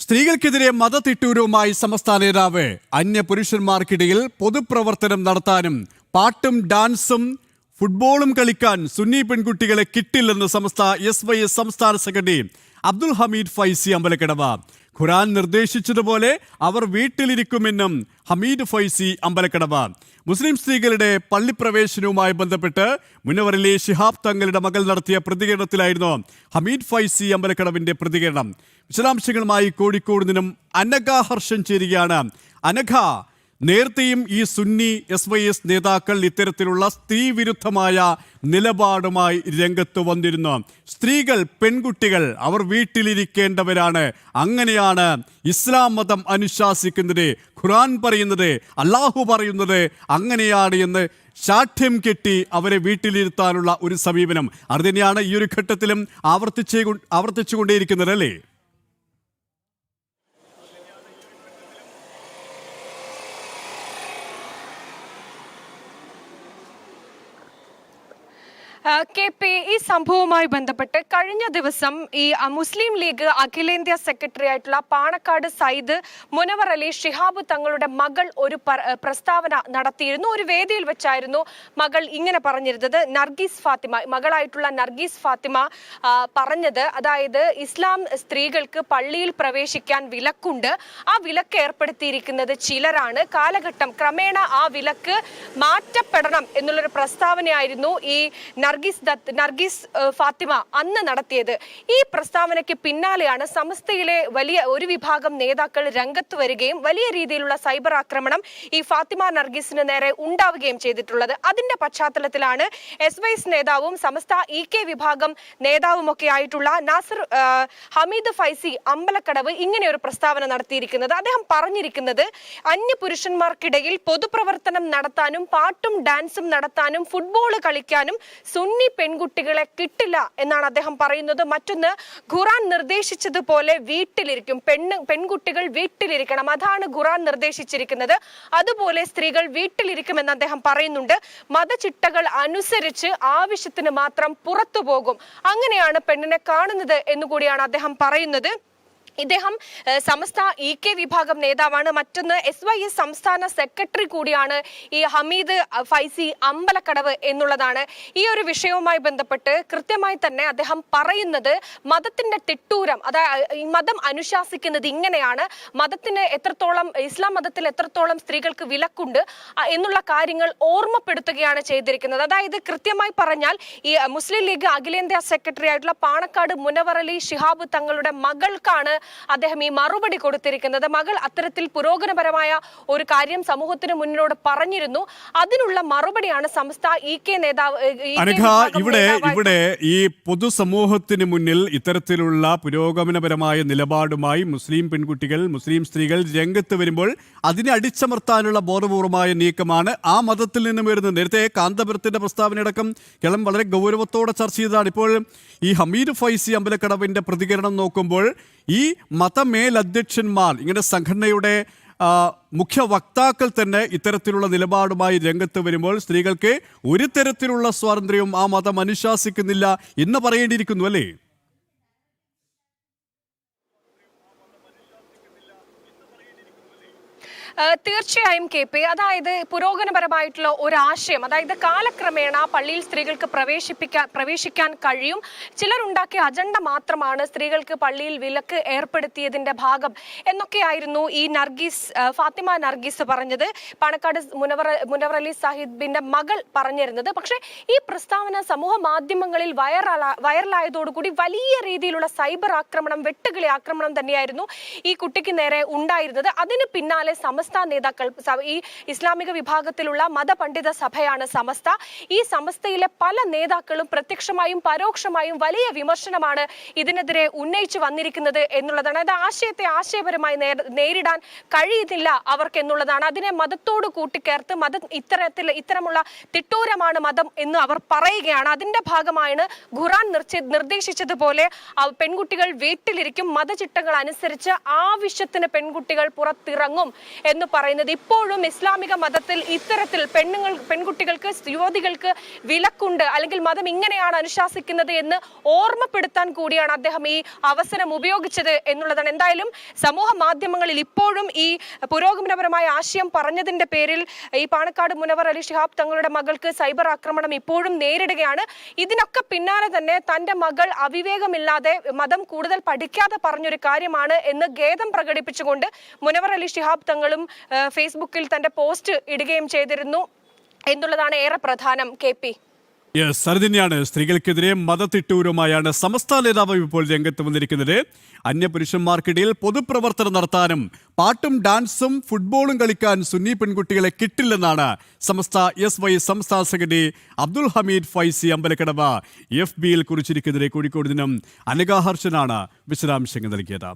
സ്ത്രീകൾക്കെതിരെ മതതിട്ടൂരവുമായി സമസ്ത നേതാവ് അന്യപുരുഷന്മാർക്കിടയിൽ പൊതുപ്രവർത്തനം നടത്താനും പാട്ടും ഡാൻസും ഫുട്ബോളും കളിക്കാൻ സുന്നി പെൺകുട്ടികളെ കിട്ടില്ലെന്ന് സമസ്ത SYS സംസ്ഥാന സെക്രട്ടറി അബ്ദുൽ ഹമീദ് ഫൈസി അമ്പലക്കടവ്. ഖുർആൻ നിർദ്ദേശിച്ചതുപോലെ അവർ വീട്ടിലിരിക്കുമെന്നും ഹമീദ് ഫൈസി അമ്പലക്കടവ്. മുസ്ലിം സ്ത്രീകളുടെ പള്ളിപ്രവേശനവുമായി ബന്ധപ്പെട്ട് മുനവറിലെ ശിഹാബ് തങ്ങളുടെ മകൾ നടത്തിയ പ്രതികരണത്തിലായിരുന്നു ഹമീദ് ഫൈസി അമ്പലക്കടവിന്റെ പ്രതികരണം. വിശദാംശങ്ങളുമായി കോഴിക്കോട് നിന്നും അനഘ ഹർഷൻ ചേരുകയാണ്. അനഘ, നേരത്തെയും ഈ സുന്നി SYS നേതാക്കൾ ഇത്തരത്തിലുള്ള സ്ത്രീവിരുദ്ധമായ നിലപാടുമായി രംഗത്ത് വന്നിരുന്നു. സ്ത്രീകൾ, പെൺകുട്ടികൾ അവർ വീട്ടിലിരിക്കേണ്ടവരാണ്, അങ്ങനെയാണ് ഇസ്ലാം മതം അനുശാസിക്കുന്നത്, ഖുർആൻ പറയുന്നത്, അള്ളാഹു പറയുന്നത് അങ്ങനെയാണ് എന്ന് ശാഠ്യം കെട്ടി അവരെ വീട്ടിലിരുത്താനുള്ള ഒരു സമീപനം അത് തന്നെയാണ് ഈ ഒരു ഘട്ടത്തിലും ആവർത്തിച്ചുകൊണ്ടേയിരിക്കുന്നത് അല്ലേ? KP, ഈ സംഭവവുമായി ബന്ധപ്പെട്ട് കഴിഞ്ഞ ദിവസം ഈ മുസ്ലിം ലീഗ് അഖിലേന്ത്യാ സെക്രട്ടറി ആയിട്ടുള്ള പാണക്കാട് സയ്യിദ് മുനവർ അലി ശിഹാബ് തങ്ങളുടെ മകൾ ഒരു പ്രസ്താവന നടത്തിയിരുന്നു. ഒരു വേദിയിൽ വെച്ചായിരുന്നു മകൾ ഇങ്ങനെ പറഞ്ഞിരുന്നത്. മകളായിട്ടുള്ള നർഗീസ് ഫാത്തിമ പറഞ്ഞത്, അതായത് ഇസ്ലാം സ്ത്രീകൾക്ക് പള്ളിയിൽ പ്രവേശിക്കാൻ വിലക്കുണ്ട്, ആ വിലക്ക് ഏർപ്പെടുത്തിയിരിക്കുന്നത് ചിലരാണ്, കാലഘട്ടം ക്രമേണ ആ വിലക്ക് മാറ്റപ്പെടണം എന്നുള്ളൊരു പ്രസ്താവനയായിരുന്നു ഈ നർഗീസ് ഫാത്തിമ അന്ന് നടത്തിയത്. ഈ പ്രസ്താവനയ്ക്ക് പിന്നാലെയാണ് സമസ്തയിലെ വലിയ ഒരു വിഭാഗം നേതാക്കൾ രംഗത്ത് വരികയും വലിയ രീതിയിലുള്ള സൈബർ ആക്രമണം ഈ ഫാത്തിമ നർഗീസിന് നേരെ ഉണ്ടാവുകയും ചെയ്തിട്ടുള്ളത്. അതിന്റെ പശ്ചാത്തലത്തിലാണ് SYS നേതാവും സമസ്ത EK വിഭാഗം നേതാവുമൊക്കെ ആയിട്ടുള്ള ഹമീദ് ഫൈസി അമ്പലക്കടവ് ഇങ്ങനെ ഒരു പ്രസ്താവന നടത്തിയിരിക്കുന്നത്. അദ്ദേഹം പറഞ്ഞിരിക്കുന്നത്, അന്യപുരുഷന്മാർക്കിടയിൽ പൊതുപ്രവർത്തനം നടത്താനും പാട്ടും ഡാൻസും നടത്താനും ഫുട്ബോൾ കളിക്കാനും സുന്നി പെൺകുട്ടികളെ കിട്ടില്ല എന്നാണ് അദ്ദേഹം പറയുന്നത്. മറ്റൊന്ന്, ഖുർആൻ നിർദ്ദേശിച്ചതുപോലെ വീട്ടിലിരിക്കും, പെൺകുട്ടികൾ വീട്ടിലിരിക്കണം, അതാണ് ഖുർആൻ നിർദ്ദേശിച്ചിരിക്കുന്നത്, അതുപോലെ സ്ത്രീകൾ വീട്ടിലിരിക്കുമെന്ന് അദ്ദേഹം പറയുന്നുണ്ട്. മതചിട്ടകൾ അനുസരിച്ച് ആവശ്യത്തിന് മാത്രം പുറത്തു പോകും, അങ്ങനെയാണ് പെണ്ണിനെ കാണുന്നത് എന്നുകൂടിയാണ് അദ്ദേഹം പറയുന്നത്. ഇദ്ദേഹം സമസ്ത EK വിഭാഗം നേതാവാണ്. മറ്റൊന്ന് SYS സംസ്ഥാന സെക്രട്ടറി കൂടിയാണ് ഈ ഹമീദ് ഫൈസി അമ്പലക്കടവ് എന്നുള്ളതാണ്. ഈ ഒരു വിഷയവുമായി ബന്ധപ്പെട്ട് കൃത്യമായി തന്നെ അദ്ദേഹം പറയുന്നത്, മതത്തിന്റെ തിട്ടൂരം, അതായത് ഈ മതം അനുശാസിക്കുന്നത് ഇങ്ങനെയാണ്, മതത്തിന് എത്രത്തോളം, ഇസ്ലാം മതത്തിൽ എത്രത്തോളം സ്ത്രീകൾക്ക് വിലക്കുണ്ട് എന്നുള്ള കാര്യങ്ങൾ ഓർമ്മപ്പെടുത്തുകയാണ് ചെയ്തിരിക്കുന്നത്. അതായത് കൃത്യമായി പറഞ്ഞാൽ ഈ മുസ്ലിം ലീഗ് അഖിലേന്ത്യാ സെക്രട്ടറി ആയിട്ടുള്ള പാണക്കാട് മുനവർ അലി ശിഹാബ് തങ്ങളുടെ മകൾക്കാണ് അദ്ദേഹം ഈ മറുപടി കൊടുത്തിരിക്കുന്നത്. മകൾ അത്തരത്തിൽ പുരോഗമനപരമായ ഒരു കാര്യം സമൂഹത്തിന് മുന്നിലോട് പറഞ്ഞിരുന്നു, അതിനുള്ള മറുപടിയാണ് സമസ്ത EK നേതാവ്. ഇവിടെ ഈ പൊതുസമൂഹത്തിന് മുന്നിൽ ഇത്തരത്തിലുള്ള പുരോഗമനപരമായ നിലപാടുമായി മുസ്ലിം പെൺകുട്ടികൾ, മുസ്ലിം സ്ത്രീകൾ രംഗത്ത് വരുമ്പോൾ അതിനെ അടിച്ചമർത്താനുള്ള ബോധപൂർവമായ നീക്കമാണ് ആ മതത്തിൽ നിന്നും വരുന്നത്. നേരത്തെ കാന്തപുരത്തിന്റെ പ്രസ്താവനയടക്കം കേരളം വളരെ ഗൗരവത്തോടെ ചർച്ച ചെയ്തതാണ്. ഇപ്പോൾ ഈ ഹമീദ് ഫൈസി അമ്പലക്കടവിന്റെ പ്രതികരണം നോക്കുമ്പോൾ ഈ മതമേലധ്യക്ഷന്മാർ, ഇങ്ങനെ സംഘടനയുടെ മുഖ്യ വക്താക്കൾ തന്നെ ഇത്തരത്തിലുള്ള നിലപാടുമായി രംഗത്ത് വരുമ്പോൾ സ്ത്രീകൾക്ക് ഒരു തരത്തിലുള്ള സ്വാതന്ത്ര്യവും ആ മതം അനുശാസിക്കുന്നില്ല എന്ന് പറയേണ്ടിയിരിക്കുന്നു അല്ലേ? തീർച്ചയായും KP, അതായത് പുരോഗമനപരമായിട്ടുള്ള ഒരു ആശയം, അതായത് കാലക്രമേണ പള്ളിയിൽ സ്ത്രീകൾക്ക് പ്രവേശിക്കാൻ കഴിയും, ചിലരുണ്ടാക്കിയ അജണ്ട മാത്രമാണ് സ്ത്രീകൾക്ക് പള്ളിയിൽ വിലക്ക് ഏർപ്പെടുത്തിയതിന്റെ ഭാഗം എന്നൊക്കെയായിരുന്നു ഈ ഫാത്തിമ നർഗീസ് പറഞ്ഞത്, പാണക്കാട് മുനവർ അലി സാഹിബിന്റെ മകൾ പറഞ്ഞിരുന്നത്. പക്ഷേ ഈ പ്രസ്താവന സമൂഹ മാധ്യമങ്ങളിൽ വൈറലായതോടുകൂടി വലിയ രീതിയിലുള്ള സൈബർ ആക്രമണം, വെട്ടുകിളി ആക്രമണം തന്നെയായിരുന്നു ഈ കുട്ടിക്ക് നേരെ ഉണ്ടായിരുന്നത്. അതിന് പിന്നാലെ സമസ്ത നേതാക്കൾ, ഈ ഇസ്ലാമിക വിഭാഗത്തിലുള്ള മതപണ്ഡിത സഭയാണ് സമസ്ത, ഈ സമസ്തയിലെ പല നേതാക്കളും പ്രത്യക്ഷമായും പരോക്ഷമായും വലിയ വിമർശനമാണ് ഇതിനെതിരെ ഉന്നയിച്ചു വന്നിരിക്കുന്നത് എന്നുള്ളതാണ്. അത് ആശയത്തെ ആശയപരമായി നേരിടാൻ കഴിയുന്നില്ല അവർക്ക് എന്നുള്ളതാണ്. അതിനെ മതത്തോട് കൂട്ടിക്കേർത്ത് ഇത്തരമുള്ള തിട്ടൂരമാണ് മതം എന്ന് അവർ പറയുകയാണ്. അതിന്റെ ഭാഗമായാണ് ഖുർആൻ നിർദ്ദേശിച്ചതുപോലെ പെൺകുട്ടികൾ വീട്ടിലിരിക്കും, മതചിട്ടങ്ങൾ അനുസരിച്ച് ആവശ്യത്തിന് പെൺകുട്ടികൾ പുറത്തിറങ്ങും എന്ന് പറയുന്നത്. ഇപ്പോഴും ഇസ്ലാമിക മതത്തിൽ ഇത്തരത്തിൽ പെൺകുട്ടികൾക്ക്, യുവതികൾക്ക് വിലക്കുണ്ട്, അല്ലെങ്കിൽ മതം ഇങ്ങനെയാണ് അനുശാസിക്കുന്നത് എന്ന് ഓർമ്മപ്പെടുത്താൻ കൂടിയാണ് അദ്ദേഹം ഈ അവസരം ഉപയോഗിച്ചത് എന്നുള്ളതാണ്. എന്തായാലും സമൂഹ മാധ്യമങ്ങളിൽ ഇപ്പോഴും ഈ പുരോഗമനപരമായ ആശയം പറഞ്ഞതിന്റെ പേരിൽ ഈ പാണക്കാട് മുനവർ അലി ശിഹാബ് തങ്ങളുടെ മകൾക്ക് സൈബർ ആക്രമണം ഇപ്പോഴും നേരിടുകയാണ്. ഇതിനൊക്കെ പിന്നാലെ തന്നെ തന്റെ മകൾ അവിവേകമില്ലാതെ മതം കൂടുതൽ പഠിക്കാതെ പറഞ്ഞൊരു കാര്യമാണ് എന്ന് ഖേദം പ്രകടിപ്പിച്ചുകൊണ്ട് മുനവർ അലി ശിഹാബ് തങ്ങളും ഫേസ്ബുക്കിൽ തന്റെ പോസ്റ്റ് ഇടുകയും ചെയ്തിരുന്നു എന്നുള്ളതാണ് ഏറെ പ്രധാനം. KP അത് തന്നെയാണ്. സ്ത്രീകൾക്കെതിരെ മതത്തിട്ടൂരമായാണ് സമസ്ത നേതാവ് ഇപ്പോൾ രംഗത്ത് വന്നിരിക്കുന്നത്. അന്യപുരുഷന്മാർക്കിടയിൽ പൊതുപ്രവർത്തനം നടത്താനും പാട്ടും ഡാൻസും ഫുട്ബോളും കളിക്കാൻ സുന്നി പെൺകുട്ടികളെ കിട്ടില്ലെന്നാണ് സമസ്ത SY സംസ്ഥാന സെക്രട്ടറി അബ്ദുൽ ഹമീദ് ഫൈസി അമ്പലക്കടവ് FBയിൽ കുറിച്ചിരിക്കുന്നത്. കോഴിക്കോട് ദിനം അനഘാഹർഷനാണ് വിശദാംശങ്ങൾ നൽകിയത്.